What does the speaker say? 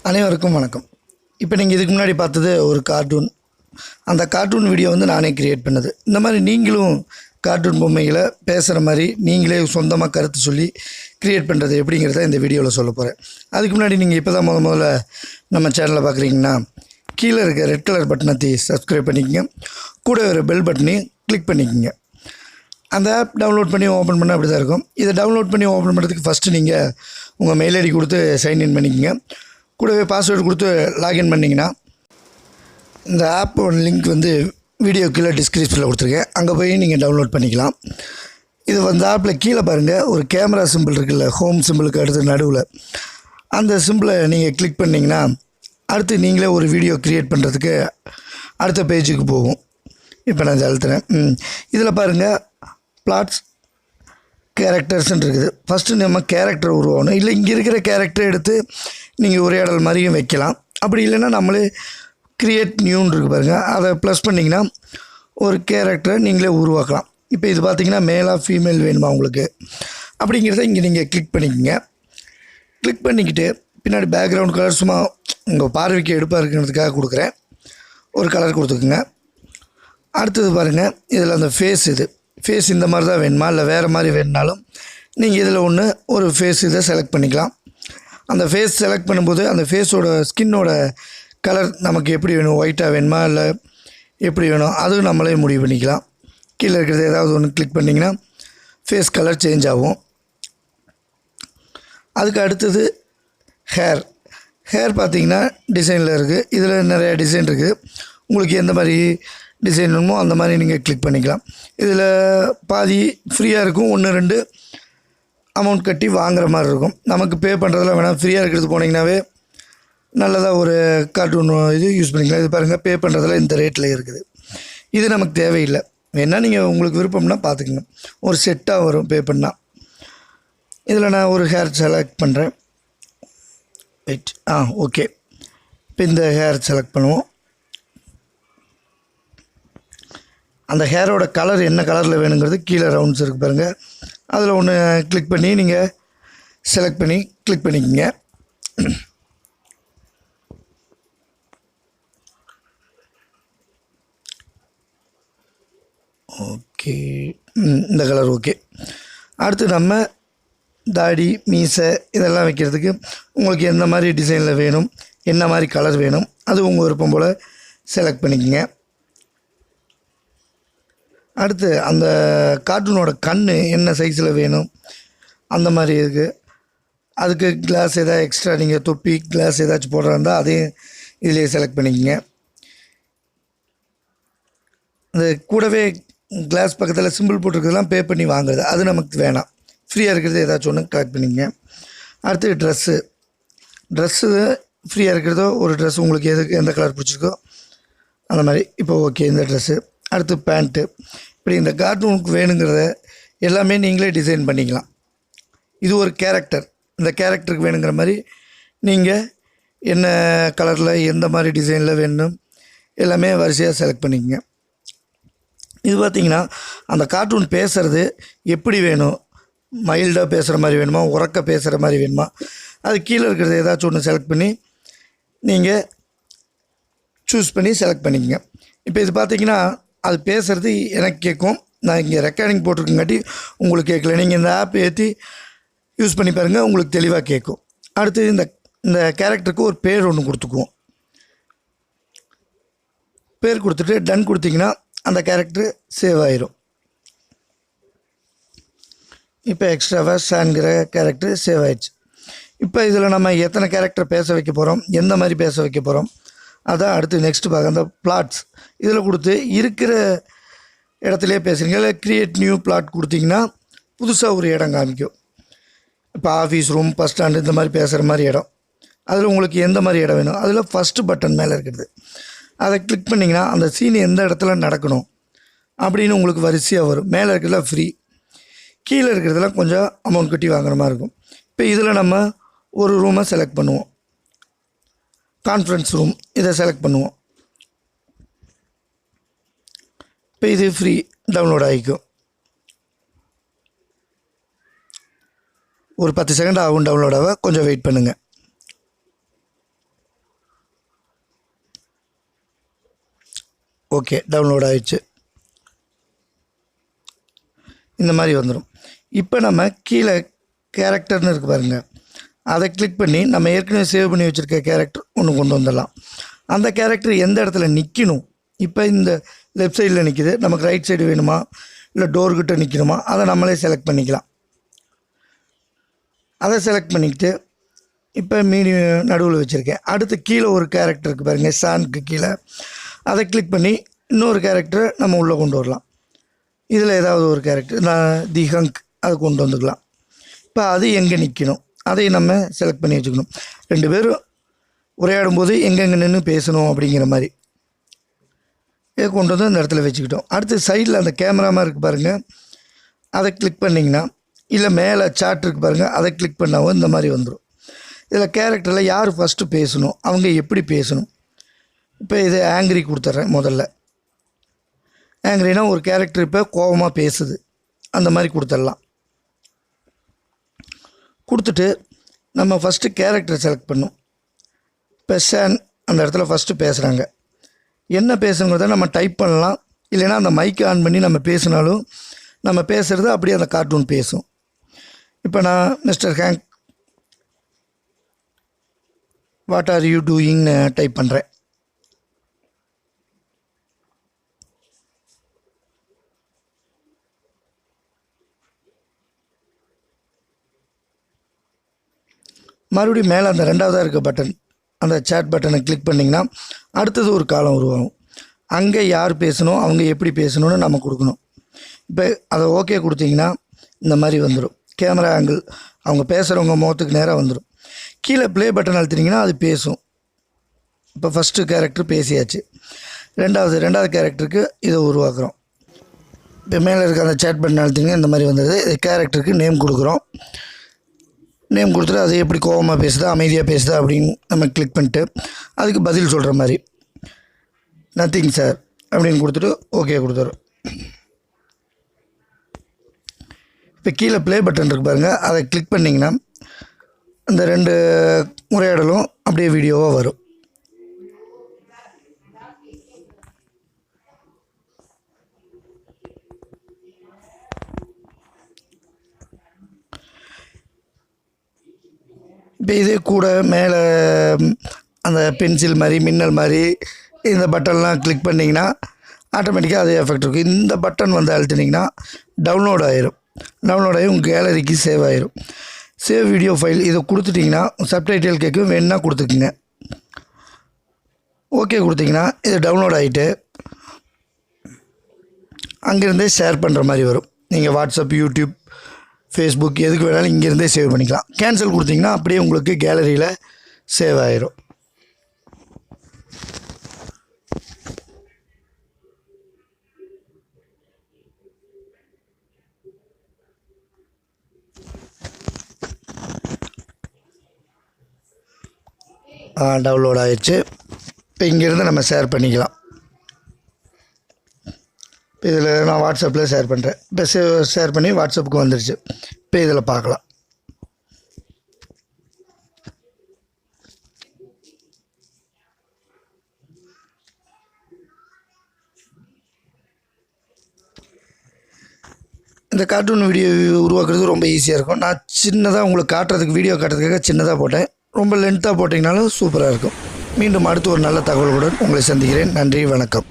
அனைவருக்கும் வணக்கம். இப்போ நீங்கள் இதுக்கு முன்னாடி பார்த்தது ஒரு கார்ட்டூன். அந்த கார்ட்டூன் வீடியோ வந்து நானே கிரியேட் பண்ணது. இந்த மாதிரி நீங்களும் கார்ட்டூன் பொம்மைகளை பேசுகிற மாதிரி நீங்களே சொந்தமாக கருத்து சொல்லி கிரியேட் பண்ணுறது எப்படிங்கிறத இந்த வீடியோவில் சொல்ல போகிறேன். அதுக்கு முன்னாடி நீங்கள் இப்போ தான் முதல்ல நம்ம சேனலை பார்க்குறீங்கன்னா கீழே இருக்க ரெட் கலர் பட்டனை சப்ஸ்கிரைப் பண்ணிக்கோங்க. கூட ஒரு பெல் பட்டனையும் கிளிக் பண்ணிக்கோங்க. அந்த ஆப் டவுன்லோட் பண்ணி ஓப்பன் பண்ணால் அப்படி தான் இருக்கும். இதை டவுன்லோட் பண்ணி ஓப்பன் பண்ணுறதுக்கு ஃபஸ்ட்டு நீங்கள் உங்கள் மெயில் ஐடி கொடுத்து சைன்இன் பண்ணிக்கோங்க. கூடவே பாஸ்வேர்டு கொடுத்து லாகின் பண்ணிங்கன்னா இந்த ஆப்போட லிங்க் வந்து வீடியோ கீழே டிஸ்கிரிப்ஷனில் கொடுத்துருக்கேன். அங்கே போய் நீங்கள் டவுன்லோட் பண்ணிக்கலாம். இது வந்து ஆப்பில் கீழே பாருங்கள், ஒரு கேமரா சிம்பிள் இருக்குல்ல, ஹோம் சிம்பிளுக்கு அடுத்து நடுவில் அந்த சிம்பிளை நீங்கள் கிளிக் பண்ணிங்கன்னா அடுத்து நீங்களே ஒரு வீடியோ க்ரியேட் பண்ணுறதுக்கு அடுத்த பேஜுக்கு போகும். இப்போ நான் அழுத்துறேன். இதில் பாருங்கள், பிளாட்ஸ் கேரக்டர்ஸ்ன்னு இருக்குது. ஃபஸ்ட்டு நம்ம கேரக்டர் உருவாகணும். இல்லை இங்கே இருக்கிற கேரக்டரை எடுத்து நீங்கள் உரையாடல் மாதிரியும் வைக்கலாம். அப்படி இல்லைன்னா நம்மளே க்ரியேட் நியூன்னு இருக்குது பாருங்கள், அதை ப்ளஸ் பண்ணிங்கன்னா ஒரு கேரக்டரை நீங்களே உருவாக்கலாம். இப்போ இது பார்த்திங்கன்னா மேலாக ஃபீமேல் வேணுமா உங்களுக்கு அப்படிங்கிறத இங்கே நீங்கள் கிளிக் பண்ணிக்கோங்க. கிளிக் பண்ணிக்கிட்டு பின்னாடி பேக்ரவுண்ட் கலர் சும்மா உங்கள் பார்வைக்கு எடுப்பாக இருக்கிறதுக்காக கொடுக்குறேன், ஒரு கலர் கொடுத்துக்குங்க. அடுத்தது பாருங்கள், இதில் அந்த ஃபேஸ் இந்த மாதிரி தான் வேணுமா இல்லை வேறு மாதிரி வேணுனாலும் நீங்கள் இதில் ஒரு ஃபேஸ் இதை செலக்ட் பண்ணிக்கலாம். அந்த ஃபேஸ் செலக்ட் பண்ணும்போது அந்த ஃபேஸோட ஸ்கின்னோட கலர் நமக்கு எப்படி வேணும், ஒயிட்டாக வேணுமா இல்லை எப்படி வேணும், அதுவும் நம்மளே முடிவு பண்ணிக்கலாம். கீழே இருக்கிறது ஏதாவது ஒன்று கிளிக் பண்ணிங்கன்னா ஃபேஸ் கலர் சேஞ்ச் ஆகும். அதுக்கு அடுத்தது ஹேர் பார்த்திங்கன்னா டிசைனில் இருக்குது. இதில் நிறையா டிசைன் இருக்குது. உங்களுக்கு எந்த மாதிரி டிசைன் வேணுமோ அந்த மாதிரி நீங்கள் கிளிக் பண்ணிக்கலாம். இதில் பாதி ஃப்ரீயாக இருக்கும், 1-2 அமௌண்ட் கட்டி வாங்குகிற மாதிரி இருக்கும். நமக்கு பே பண்ணுறதுலாம் வேணாம், ஃப்ரீயாக இருக்கிறது போனீங்கன்னாவே நல்லதாக ஒரு கார்ட்டூன் இது யூஸ் பண்ணிக்கலாம். இது பாருங்கள், பே பண்ணுறதுல இந்த ரேட்டில் இருக்குது. இது நமக்கு தேவையில்லை. வேணால் நீங்கள் உங்களுக்கு விருப்பம்னா பார்த்துக்குங்க, ஒரு செட்டாக வரும் பே பண்ணால். இதில் நான் ஒரு ஹேர் செலக்ட் பண்ணுறேன். Right, okay. இப்போ இந்த ஹேர் செலக்ட் பண்ணுவோம். அந்த ஹேரோட கலர் என்ன கலரில் வேணுங்கிறது கீழே ரவுண்ட்ஸ் இருக்குது பாருங்கள், அதில் ஒன்று கிளிக் பண்ணி நீங்கள் செலக்ட் பண்ணி கிளிக் பண்ணிக்கோங்க. ஓகே, இந்த கலர் ஓகே. அடுத்து நம்ம தாடி மீசை இதெல்லாம் வைக்கிறதுக்கு உங்களுக்கு எந்த மாதிரி டிசைனில் வேணும், என்ன மாதிரி கலர் வேணும், அது உங்கள் விருப்பம் போல் செலக்ட் பண்ணிக்கோங்க. அடுத்து அந்த கார்ட்டூனோட கண் என்ன சைஸில் வேணும் அந்த மாதிரி இருக்குது. அதுக்கு கிளாஸ் எதாவது எக்ஸ்ட்ரா நீங்கள் தொப்பி கிளாஸ் ஏதாச்சும் போடுறா இருந்தால் அதையும் இதிலே செலக்ட் பண்ணிக்கோங்க. அந்த கூடவே கிளாஸ் பக்கத்தில் சிம்பிள் போட்டிருக்கிறதுலாம் பே பண்ணி வாங்குறது அது நமக்கு வேணாம், ஃப்ரீயாக இருக்கிறது ஏதாச்சும் ஒன்று கலெக்ட் பண்ணிக்கங்க. அடுத்து ட்ரெஸ்ஸு ஃப்ரீயாக இருக்கிறதோ ஒரு ட்ரெஸ் உங்களுக்கு எந்த கலர் பிடிச்சிருக்கோ அந்த மாதிரி. இப்போ ஓகே, இந்த ட்ரெஸ்ஸு. அடுத்து பேண்ட்டு. இப்படி இந்த கார்ட்டூனுக்கு வேணுங்கிறத எல்லாமே நீங்களே டிசைன் பண்ணிக்கலாம். இது ஒரு கேரக்டர், இந்த கேரக்டருக்கு வேணுங்கிற மாதிரி நீங்கள் என்ன கலரில் எந்த மாதிரி டிசைனில் வேணும் எல்லாமே வரிசையாக செலக்ட் பண்ணிக்கங்க. இது பார்த்திங்கன்னா அந்த கார்ட்டூன் பேசுகிறது எப்படி வேணும், மைல்டாக பேசுகிற மாதிரி வேணுமா, உரக்க பேசுகிற மாதிரி வேணுமா, அது கீழே இருக்கிறது ஏதாச்சும் ஒன்று செலக்ட் பண்ணி நீங்கள் சூஸ் பண்ணி செலக்ட் பண்ணிக்கங்க. இப்போ இது பார்த்திங்கன்னா அது பேசுகிறது எனக்கு கேட்கும். நான் இங்கே ரெக்கார்டிங் போட்டிருக்கங்காட்டி உங்களுக்கு கேட்கல. நீங்கள் இந்த ஆப் ஏற்றி யூஸ் பண்ணி பாருங்கள், உங்களுக்கு தெளிவாக கேட்கும். அடுத்து இந்த கேரக்டருக்கு ஒரு பேர் ஒன்று கொடுத்துக்குவோம். பேர் கொடுத்துட்டு டன் கொடுத்திங்கன்னா அந்த கேரக்டர் சேவ் ஆயிரும். இப்போ எக்ஸ்ட்ராவாக ஷான்கிற கேரக்டர் சேவ் ஆயிடுச்சு. இப்போ இதில் நம்ம எத்தனை கேரக்டர் பேச வைக்க போகிறோம், எந்த மாதிரி பேச வைக்க போகிறோம், அதான் அடுத்து நெக்ஸ்ட்டு பார்க்க. அந்த பிளாட்ஸ் இதில் கொடுத்து இருக்கிற இடத்துலையே பேசுகிறீங்க. இல்லை க்ரியேட் நியூ பிளாட் கொடுத்திங்கன்னா புதுசாக ஒரு இடம் காமிக்கும். இப்போ ஆஃபீஸ் ரூம், பஸ் ஸ்டாண்டு இந்த மாதிரி பேசுகிற மாதிரி இடம். அதில் உங்களுக்கு எந்த மாதிரி இடம் வேணும், அதில் ஃபஸ்ட்டு பட்டன் மேலே இருக்கிறது அதை கிளிக் பண்ணிங்கன்னா அந்த சீன் எந்த இடத்துல நடக்கணும் அப்படின்னு உங்களுக்கு வரிசையாக வரும். மேலே இருக்கிறதுல ஃப்ரீ, கீழே இருக்கிறதுலாம் கொஞ்சம் அமௌண்ட் கட்டி வாங்குற மாதிரி இருக்கும். இப்போ இதில் நம்ம ஒரு ரூமை செலக்ட் பண்ணுவோம், கான்ஃபரன்ஸ் ரூம், இதை செலக்ட் பண்ணுவோம். இப்போ இது ஃப்ரீ டவுன்லோட் ஆகிக்கும். ஒரு 10 செகண்ட் ஆகும் டவுன்லோட் ஆக, கொஞ்சம் வெயிட் பண்ணுங்கள். ஓகே டவுன்லோட் ஆயிடுச்சு. இந்த மாதிரி வந்துடும். இப்போ நம்ம கீழே கேரக்டர்னு இருக்குது பாருங்கள், அதை கிளிக் பண்ணி நம்ம ஏற்கனவே சேவ் பண்ணி வச்சுருக்க கேரக்டர் ஒன்று கொண்டு வந்துடலாம். அந்த கேரக்டர் எந்த இடத்துல நிற்கணும், இப்போ இந்த லெஃப்ட் சைடில் நிற்கிது, நமக்கு ரைட் சைடு வேணுமா இல்லை டோர்கிட்ட நிற்கணுமா அதை நம்மளே செலக்ட் பண்ணிக்கலாம். அதை செலக்ட் பண்ணிக்கிட்டு இப்போ மீதி நடுவில் வச்சுருக்கேன். அடுத்து கீழே ஒரு கேரக்டர் இருக்குது பாருங்கள், சானுக்கு கீழே, அதை கிளிக் பண்ணி இன்னொரு கேரக்டரை நம்ம உள்ளே கொண்டு வரலாம். இதில் ஏதாவது ஒரு கேரக்டர் நான் தி ஹங்க் அதை கொண்டு வந்துக்கலாம். இப்போ அது எங்கே நிற்கணும் அதை நம்ம செலக்ட் பண்ணி வச்சுக்கணும். 2 பேரும் உரையாடும்போது எங்கெங்கே நின்று பேசணும் அப்படிங்கிற மாதிரி இதை கொண்டு வந்து அந்த இடத்துல வச்சுக்கிட்டோம். அடுத்து சைடில் அந்த கேமராமா இருக்குது பாருங்கள், அதை கிளிக் பண்ணிங்கன்னா இல்லை மேலே சாட் இருக்குது பாருங்கள், அதை கிளிக் பண்ணாவும் இந்த மாதிரி வந்துடும். இதில் கேரக்டரில் யார் ஃபஸ்ட்டு பேசணும், அவங்க எப்படி பேசணும். இப்போ இது ஆங்கிரி கொடுத்துட்றேன். முதல்ல ஆங்கிரினா ஒரு கேரக்டர் இப்போ கோபமாக பேசுது, அந்த மாதிரி கொடுத்துடலாம். கொடுத்துட்டு நம்ம ஃபஸ்ட்டு கேரக்டரை செலக்ட் பண்ணணும். இப்போ ஷான் அந்த இடத்துல ஃபஸ்ட்டு பேசுகிறாங்க, என்ன பேசுங்கிறத நம்ம டைப் பண்ணலாம். இல்லைன்னா அந்த மைக்கை ஆன் பண்ணி நம்ம பேசினாலும் நம்ம பேசுகிறது அப்படியே அந்த கார்ட்டூன் பேசும். இப்போ நான் mister Hank what are you டூயிங்னு டைப் பண்ணுறேன். மறுபடியும் மேலே அந்த 2வதாக இருக்க பட்டன், அந்த சேட் பட்டனை கிளிக் பண்ணிங்கன்னா அடுத்தது ஒரு காலம் உருவாகும். அங்கே யார் பேசணும், அவங்க எப்படி பேசணும்னு நம்ம கொடுக்கணும். இப்போ அதை ஓகே கொடுத்தீங்கன்னா இந்த மாதிரி வந்துடும். கேமரா ஆங்கிள் அவங்க பேசுகிறவங்க முகத்துக்கு நேராக வந்துடும். கீழே ப்ளே பட்டன் அழுத்தினீங்கன்னா அது பேசும். இப்போ ஃபஸ்ட்டு கேரக்டர் பேசியாச்சு. ரெண்டாவது கேரக்டருக்கு இதை உருவாக்குறோம். இப்போ மேலே இருக்க அந்த சேட் பட்டன் அழுத்திங்கன்னா இந்த மாதிரி வந்துடுது. இது கேரக்டருக்கு நேம் கொடுக்குறோம். நேம் கொடுத்துட்டு அது எப்படி கோபமாக பேசுதா அமைதியாக பேசுதா அப்படின்னு நம்ம கிளிக் பண்ணிட்டு அதுக்கு பதில் சொல்கிற மாதிரி நத்திங் சார் அப்படின்னு கொடுத்துட்டு ஓகே கொடுத்துரும். இப்போ கீழே ப்ளே பட்டன் இருக்கு பாருங்கள், அதை கிளிக் பண்ணிங்கன்னா அந்த 2 உரையாடலும் அப்படியே வீடியோவாக வரும். இப்போ இதே கூட மேலே அந்த பென்சில் மாதிரி மின்னல் மாதிரி இந்த பட்டன்லாம் கிளிக் பண்ணிங்கன்னா ஆட்டோமேட்டிக்காக அதே எஃபெக்ட் இருக்கும். இந்த பட்டன் வந்து அழுத்தினீங்கன்னா டவுன்லோட் ஆகிரும். டவுன்லோட் ஆகி உங்கள் கேலரிக்கு சேவ் ஆகிரும். சேவ் வீடியோ ஃபைல் இதை கொடுத்துட்டிங்கன்னா சப்டைட்டில் கேட்கும், வேணுன்னா கொடுத்துக்குங்க. ஓகே கொடுத்தீங்கன்னா இது டவுன்லோட் ஆகிட்டு அங்கேருந்தே ஷேர் பண்ணுற மாதிரி வரும். நீங்கள் வாட்ஸ்அப், யூடியூப், ஃபேஸ்புக் எதுக்கு வேணாலும் இங்கேருந்தே சேவ் பண்ணிக்கலாம். கேன்சல் கொடுத்தீங்கன்னா அப்படியே உங்களுக்கு கேலரியில் சேவ் ஆகிரும். டவுன்லோட் ஆகிடுச்சு. இப்போ இங்கேருந்து நம்ம ஷேர் பண்ணிக்கலாம். இப்போ இதில் நான் வாட்ஸ்அப்பில் ஷேர் பண்ணுறேன். இப்போ ஷேர் பண்ணி வாட்ஸ்அப்புக்கு வந்துடுச்சு. இப்போ இதில் பார்க்கலாம். இந்த கார்ட்டூன் வீடியோ உருவாக்குறது ரொம்ப ஈஸியாக இருக்கும். நான் சின்னதாக உங்களுக்கு காட்டுறதுக்கு வீடியோ காட்டுறதுக்காக சின்னதாக போட்டேன். ரொம்ப லென்த்தாக போட்டிங்கனாலும் சூப்பராக இருக்கும். மீண்டும் அடுத்து ஒரு நல்ல தகவலுடன் உங்களை சந்திக்கிறேன். நன்றி, வணக்கம்.